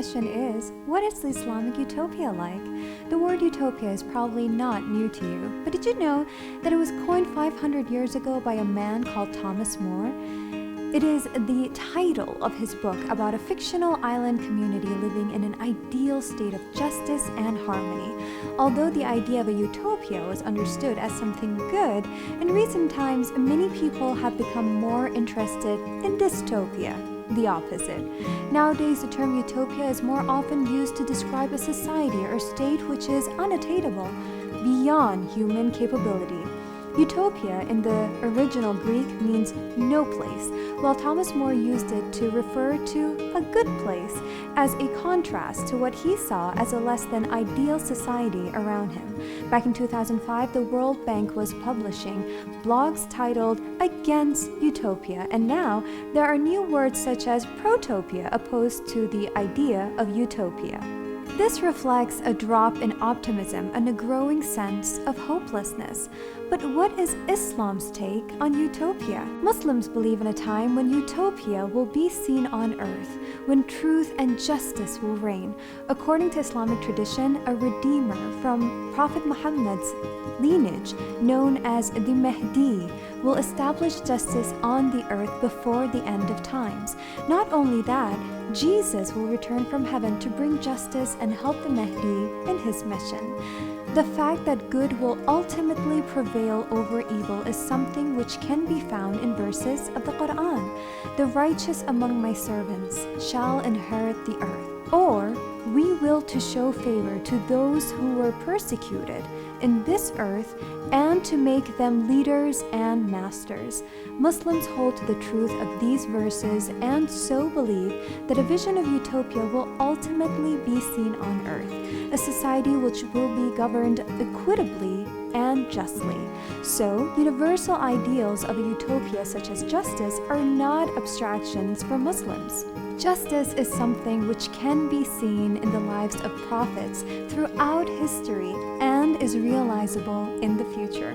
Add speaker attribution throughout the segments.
Speaker 1: question is, what is the Islamic Utopia like? The word utopia is probably not new to you, but did you know that it was coined 500 years ago by a man called Thomas More? It is the title of his book about a fictional island community living in an ideal state of justice and harmony. Although the idea of a utopia was understood as something good, in recent times many people have become more interested in dystopia, the opposite. Nowadays, the term utopia is more often used to describe a society or state which is unattainable, beyond human capability. Utopia in the original Greek means no place, while Thomas More used it to refer to a good place as a contrast to what he saw as a less than ideal society around him. Back in 2005, the World Bank was publishing blogs titled Against Utopia, and now there are new words such as protopia opposed to the idea of utopia. This reflects a drop in optimism and a growing sense of hopelessness. But what is Islam's take on utopia? Muslims believe in a time when utopia will be seen on earth, when truth and justice will reign. According to Islamic tradition, a redeemer from Prophet Muhammad's lineage, known as the Mahdi, will establish justice on the earth before the end of times. Not only that, Jesus will return from heaven to bring justice and help the Mahdi in his mission. The fact that good will ultimately prevail over evil is something which can be found in verses of the Quran. The righteous among my servants shall inherit the earth. Or, we will to show favor to those who were persecuted in this earth and to make them leaders and masters. Muslims hold to the truth of these verses and so believe that a vision of utopia will ultimately be seen on earth, a society which will be governed equitably and justly. So, universal ideals of a utopia such as justice are not abstractions for Muslims. Justice is something which can be seen in the lives of prophets throughout history and is realizable in the future.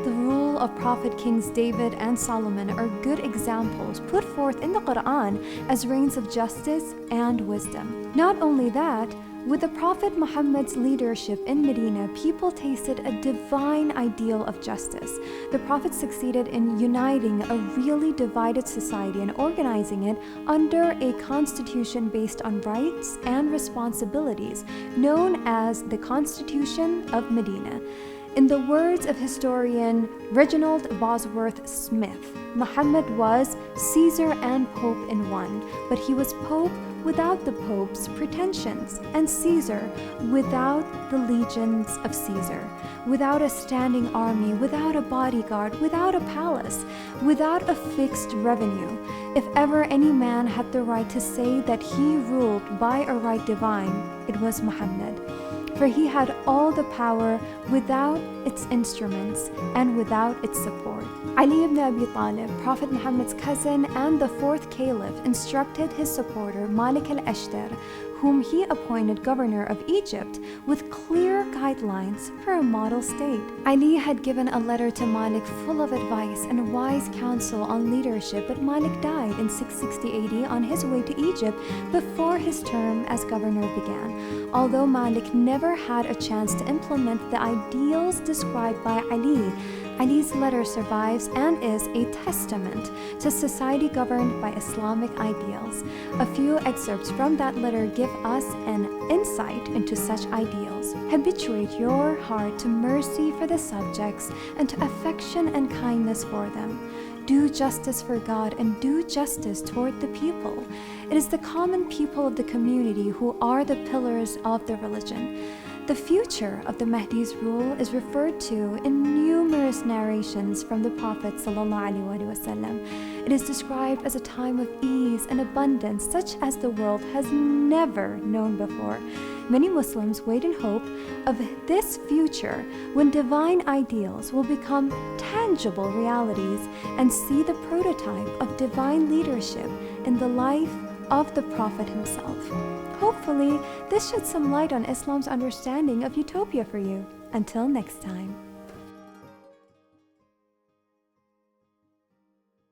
Speaker 1: The rule of Prophet Kings David and Solomon are good examples put forth in the Quran as reigns of justice and wisdom. Not only that, with the Prophet Muhammad's leadership in Medina, people tasted a divine ideal of justice. The Prophet succeeded in uniting a really divided society and organizing it under a constitution based on rights and responsibilities, known as the Constitution of Medina. In the words of historian Reginald Bosworth Smith, Muhammad was Caesar and Pope in one, but he was Pope without the Pope's pretensions, and Caesar without the legions of Caesar, without a standing army, without a bodyguard, without a palace, without a fixed revenue. If ever any man had the right to say that he ruled by a right divine, it was Muhammad. For he had all the power without its instruments and without its support. Ali ibn Abi Talib, Prophet Muhammad's cousin and the fourth caliph, instructed his supporter Malik al-Ashtar, whom he appointed governor of Egypt, with clear guidelines for a model state. Ali had given a letter to Malik full of advice and wise counsel on leadership, but Malik died in 660 AD on his way to Egypt before his term as governor began. Although Malik never had a chance to implement the ideals described by Ali, Ali's letter survives and is a testament to society governed by Islamic ideals. A few excerpts from that letter give us an insight into such ideals. Habituate your heart to mercy for the subjects and to affection and kindness for them. Do justice for God and do justice toward the people. It is the common people of the community who are the pillars of the religion. The future of the Mahdi's rule is referred to in numerous narrations from the Prophet ﷺ. It is described as a time of ease and abundance such as the world has never known before. Many Muslims wait in hope of this future when divine ideals will become tangible realities and see the prototype of divine leadership in the life of the Prophet himself. Hopefully, this sheds some light on Islam's understanding of utopia for you. Until next time.